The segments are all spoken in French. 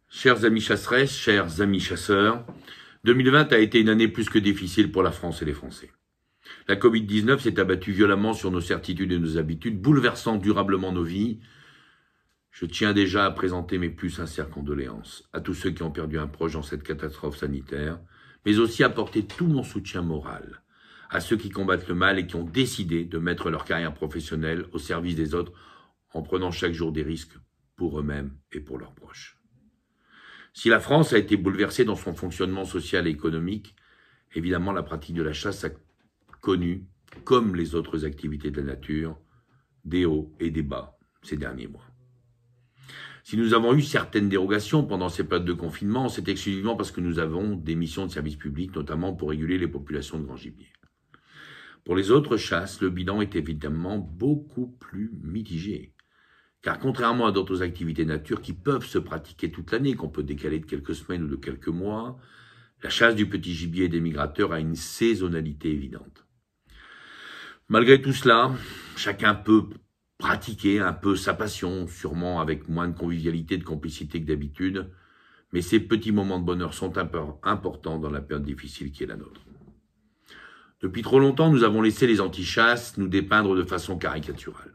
Chers amis chasseresses, chers amis chasseurs, 2020 a été une année plus que difficile pour la France et les Français. La Covid-19 s'est abattue violemment sur nos certitudes et nos habitudes, bouleversant durablement nos vies. Je tiens déjà à présenter mes plus sincères condoléances à tous ceux qui ont perdu un proche dans cette catastrophe sanitaire, mais aussi apporter tout mon soutien moral à ceux qui combattent le mal et qui ont décidé de mettre leur carrière professionnelle au service des autres en prenant chaque jour des risques pour eux-mêmes et pour leurs proches. Si la France a été bouleversée dans son fonctionnement social et économique, évidemment la pratique de la chasse a connu, comme les autres activités de la nature, des hauts et des bas ces derniers mois. Si nous avons eu certaines dérogations pendant ces périodes de confinement, c'est exclusivement parce que nous avons des missions de service public, notamment pour réguler les populations de grand gibier. Pour les autres chasses, le bilan est évidemment beaucoup plus mitigé. Car contrairement à d'autres activités nature qui peuvent se pratiquer toute l'année, qu'on peut décaler de quelques semaines ou de quelques mois, la chasse du petit gibier et des migrateurs a une saisonnalité évidente. Malgré tout cela, chacun peut pratiquer un peu sa passion, sûrement avec moins de convivialité et de complicité que d'habitude, mais ces petits moments de bonheur sont importants dans la période difficile qui est la nôtre. Depuis trop longtemps, nous avons laissé les anti-chasses nous dépeindre de façon caricaturale,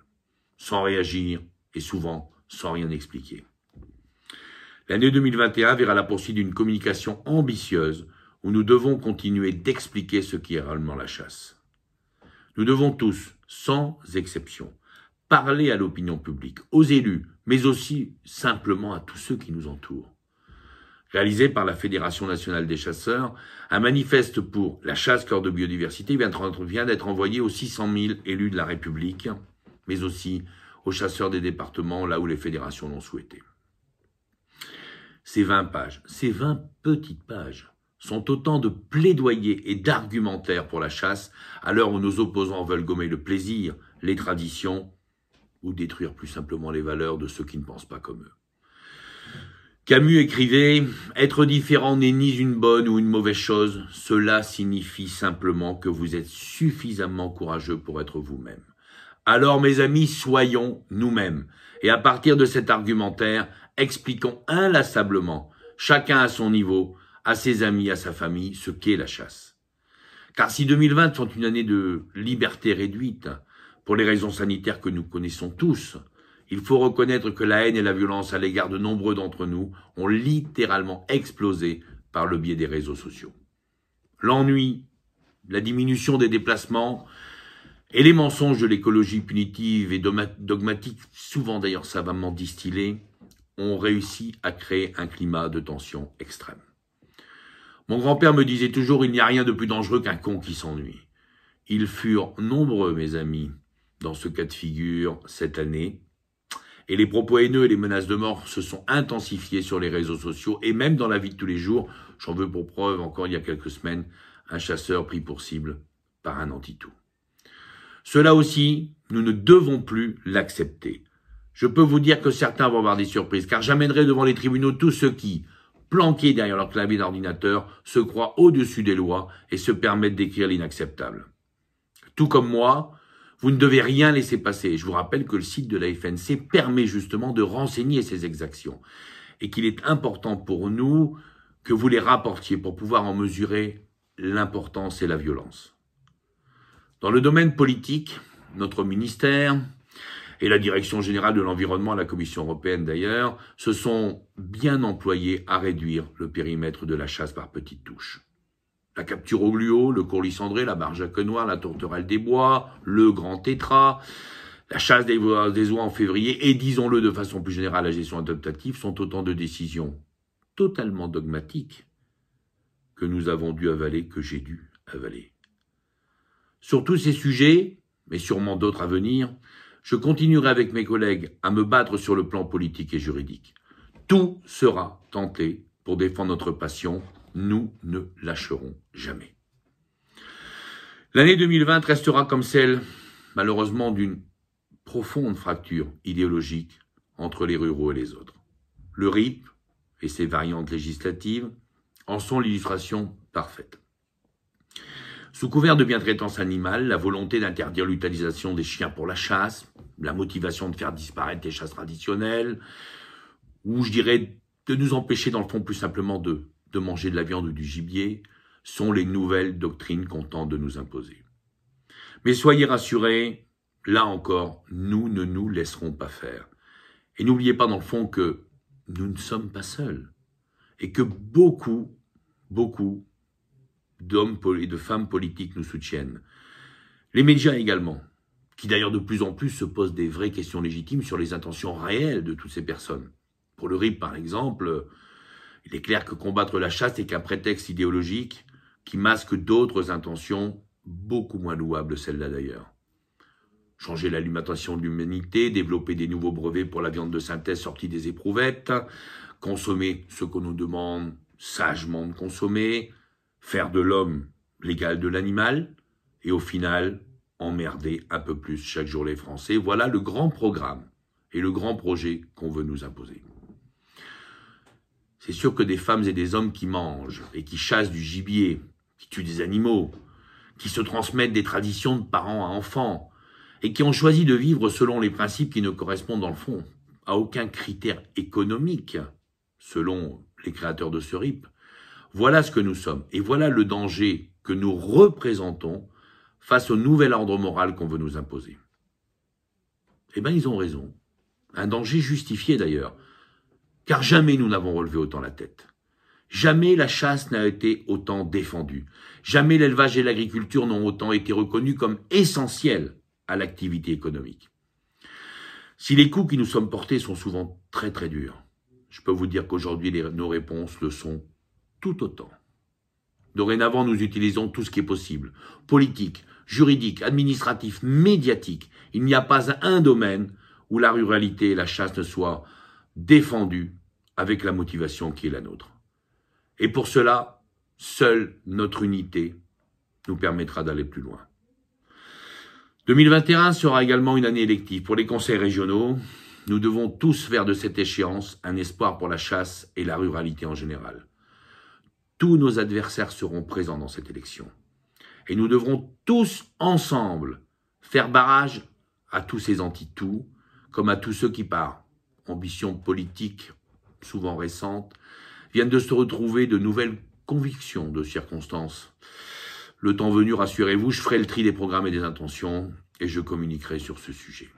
sans réagir et souvent sans rien expliquer. L'année 2021 verra la poursuite d'une communication ambitieuse où nous devons continuer d'expliquer ce qui est réellement la chasse. Nous devons tous, sans exception, parler à l'opinion publique, aux élus, mais aussi simplement à tous ceux qui nous entourent. Réalisé par la Fédération nationale des chasseurs, un manifeste pour la chasse cœur de biodiversité vient d'être envoyé aux 600 000 élus de la République, mais aussi aux chasseurs des départements, là où les fédérations l'ont souhaité. Ces 20 pages, ces 20 petites pages, sont autant de plaidoyers et d'argumentaires pour la chasse, à l'heure où nos opposants veulent gommer le plaisir, les traditions, ou détruire plus simplement les valeurs de ceux qui ne pensent pas comme eux. Camus écrivait « Être différent n'est ni une bonne ou une mauvaise chose, cela signifie simplement que vous êtes suffisamment courageux pour être vous-même. Alors mes amis, soyons nous-mêmes. Et à partir de cet argumentaire, expliquons inlassablement, chacun à son niveau, à ses amis, à sa famille, ce qu'est la chasse. Car si 2020 sont une année de liberté réduite, pour les raisons sanitaires que nous connaissons tous, il faut reconnaître que la haine et la violence à l'égard de nombreux d'entre nous ont littéralement explosé par le biais des réseaux sociaux. L'ennui, la diminution des déplacements et les mensonges de l'écologie punitive et dogmatique, souvent d'ailleurs savamment distillés, ont réussi à créer un climat de tension extrême. Mon grand-père me disait toujours « Il n'y a rien de plus dangereux qu'un con qui s'ennuie ». Ils furent nombreux, mes amis, dans ce cas de figure cette année, et les propos haineux et les menaces de mort se sont intensifiés sur les réseaux sociaux et même dans la vie de tous les jours. J'en veux pour preuve, encore il y a quelques semaines, un chasseur pris pour cible par un anti-tout. Cela aussi, nous ne devons plus l'accepter. Je peux vous dire que certains vont avoir des surprises, car j'amènerai devant les tribunaux tous ceux qui, planqués derrière leur clavier d'ordinateur, se croient au-dessus des lois et se permettent d'écrire l'inacceptable. Tout comme moi, vous ne devez rien laisser passer. Je vous rappelle que le site de la FNC permet justement de renseigner ces exactions et qu'il est important pour nous que vous les rapportiez pour pouvoir en mesurer l'importance et la violence. Dans le domaine politique, notre ministère et la Direction générale de l'environnement, la Commission européenne d'ailleurs, se sont bien employés à réduire le périmètre de la chasse par petites touches. La capture au gluot, le courlis cendré, la barge à queue noire, la tourterelle des bois, le grand tétras, la chasse des oies en février et, disons-le de façon plus générale, la gestion adaptative sont autant de décisions totalement dogmatiques que nous avons dû avaler, que j'ai dû avaler. Sur tous ces sujets, mais sûrement d'autres à venir, je continuerai avec mes collègues à me battre sur le plan politique et juridique. Tout sera tenté pour défendre notre passion. Nous ne lâcherons jamais. L'année 2020 restera comme celle, malheureusement, d'une profonde fracture idéologique entre les ruraux et les autres. Le RIP et ses variantes législatives en sont l'illustration parfaite. Sous couvert de bientraitance animale, la volonté d'interdire l'utilisation des chiens pour la chasse, la motivation de faire disparaître les chasses traditionnelles, ou je dirais de nous empêcher, dans le fond, plus simplement de manger de la viande ou du gibier, sont les nouvelles doctrines qu'on tente de nous imposer. Mais soyez rassurés, là encore, nous ne nous laisserons pas faire. Et n'oubliez pas, dans le fond, que nous ne sommes pas seuls. Et que beaucoup d'hommes et de femmes politiques nous soutiennent. Les médias également, qui d'ailleurs de plus en plus se posent des vraies questions légitimes sur les intentions réelles de toutes ces personnes. Pour le RIP, par exemple, il est clair que combattre la chasse n'est qu'un prétexte idéologique qui masque d'autres intentions beaucoup moins louables, celles-là d'ailleurs. Changer l'alimentation de l'humanité, développer des nouveaux brevets pour la viande de synthèse sortie des éprouvettes, consommer ce qu'on nous demande sagement de consommer, faire de l'homme l'égal de l'animal, et au final, emmerder un peu plus chaque jour les Français. Voilà le grand programme et le grand projet qu'on veut nous imposer. C'est sûr que des femmes et des hommes qui mangent et qui chassent du gibier, qui tuent des animaux, qui se transmettent des traditions de parents à enfants, et qui ont choisi de vivre selon les principes qui ne correspondent dans le fond à aucun critère économique, selon les créateurs de ce RIP. Voilà ce que nous sommes, et voilà le danger que nous représentons face au nouvel ordre moral qu'on veut nous imposer. Eh bien, ils ont raison. Un danger justifié d'ailleurs, car jamais nous n'avons relevé autant la tête. Jamais la chasse n'a été autant défendue. Jamais l'élevage et l'agriculture n'ont autant été reconnus comme essentiels à l'activité économique. Si les coups qui nous sommes portés sont souvent très très durs, je peux vous dire qu'aujourd'hui nos réponses le sont tout autant. Dorénavant, nous utilisons tout ce qui est possible. Politique, juridique, administratif, médiatique. Il n'y a pas un domaine où la ruralité et la chasse ne soient défendues avec la motivation qui est la nôtre. Et pour cela, seule notre unité nous permettra d'aller plus loin. 2021 sera également une année élective pour les conseils régionaux. Nous devons tous faire de cette échéance un espoir pour la chasse et la ruralité en général. Tous nos adversaires seront présents dans cette élection. Et nous devrons tous ensemble faire barrage à tous ces anti-tout, comme à tous ceux qui, par ambition politique souvent récente, viennent de se retrouver de nouvelles convictions de circonstances. Le temps venu, rassurez-vous, je ferai le tri des programmes et des intentions et je communiquerai sur ce sujet.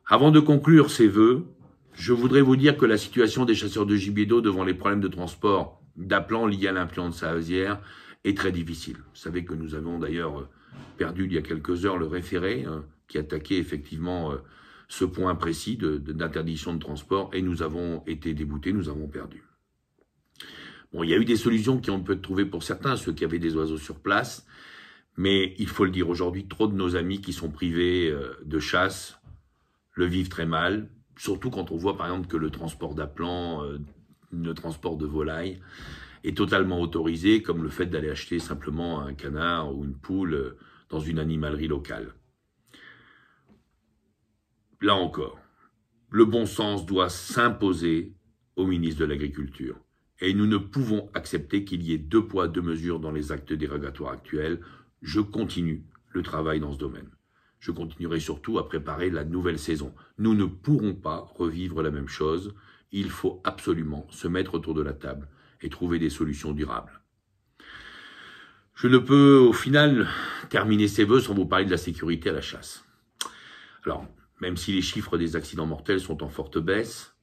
Avant de conclure ces vœux, je voudrais vous dire que la situation des chasseurs de gibier d'eau devant les problèmes de transport d'appelant liés à l'influenza aviaire est très difficile. Vous savez que nous avons d'ailleurs perdu il y a quelques heures le référé qui attaquait effectivement ce point précis d'interdiction de transport et nous avons été déboutés, nous avons perdu. Bon, il y a eu des solutions qui ont pu être trouvées pour certains, ceux qui avaient des oiseaux sur place, mais il faut le dire aujourd'hui, trop de nos amis qui sont privés de chasse le vivent très mal, surtout quand on voit par exemple que le transport d'appelant, le transport de volailles est totalement autorisé, comme le fait d'aller acheter simplement un canard ou une poule dans une animalerie locale. Là encore, le bon sens doit s'imposer au ministre de l'Agriculture. Et nous ne pouvons accepter qu'il y ait 2 poids, 2 mesures dans les actes dérogatoires actuels. Je continue le travail dans ce domaine. Je continuerai surtout à préparer la nouvelle saison. Nous ne pourrons pas revivre la même chose. Il faut absolument se mettre autour de la table et trouver des solutions durables. Je ne peux au final terminer ces vœux sans vous parler de la sécurité à la chasse. Alors, même si les chiffres des accidents mortels sont en forte baisse,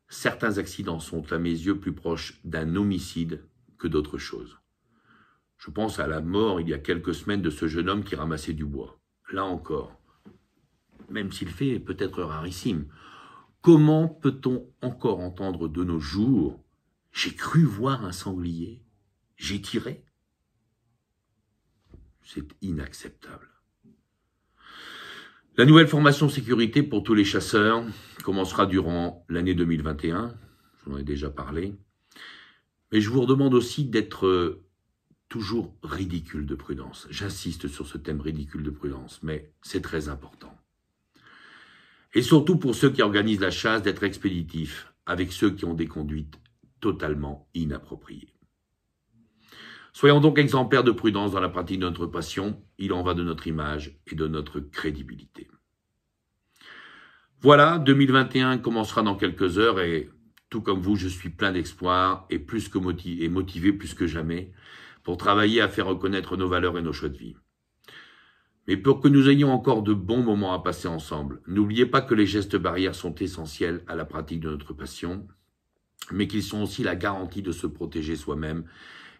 certains accidents sont à mes yeux plus proches d'un homicide que d'autre chose. Je pense à la mort il y a quelques semaines de ce jeune homme qui ramassait du bois. Là encore, même si le fait est peut-être rarissime, comment peut-on encore entendre de nos jours « j'ai cru voir un sanglier, j'ai tiré ». C'est inacceptable. La nouvelle formation sécurité pour tous les chasseurs commencera durant l'année 2021, j'en ai déjà parlé, mais je vous redemande aussi d'être toujours ridicule de prudence. J'insiste sur ce thème ridicule de prudence, mais c'est très important. Et surtout pour ceux qui organisent la chasse, d'être expéditifs avec ceux qui ont des conduites totalement inappropriées. Soyons donc exemplaires de prudence dans la pratique de notre passion, il en va de notre image et de notre crédibilité. Voilà, 2021 commencera dans quelques heures et tout comme vous, je suis plein d'espoir et motivé plus que jamais pour travailler à faire reconnaître nos valeurs et nos choix de vie. Mais pour que nous ayons encore de bons moments à passer ensemble, n'oubliez pas que les gestes barrières sont essentiels à la pratique de notre passion, mais qu'ils sont aussi la garantie de se protéger soi-même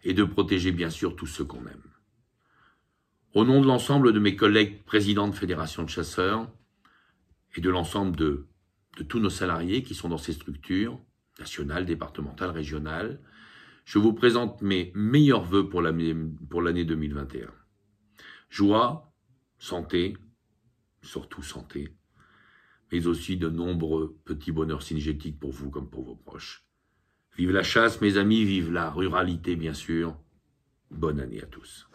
et de protéger bien sûr tous ceux qu'on aime. Au nom de l'ensemble de mes collègues présidents de fédération de chasseurs et de l'ensemble de tous nos salariés qui sont dans ces structures, nationales, départementales, régionales, je vous présente mes meilleurs vœux pour l'année 2021. Joie, santé, surtout santé, mais aussi de nombreux petits bonheurs synergétiques pour vous comme pour vos proches. Vive la chasse, mes amis, vive la ruralité, bien sûr. Bonne année à tous.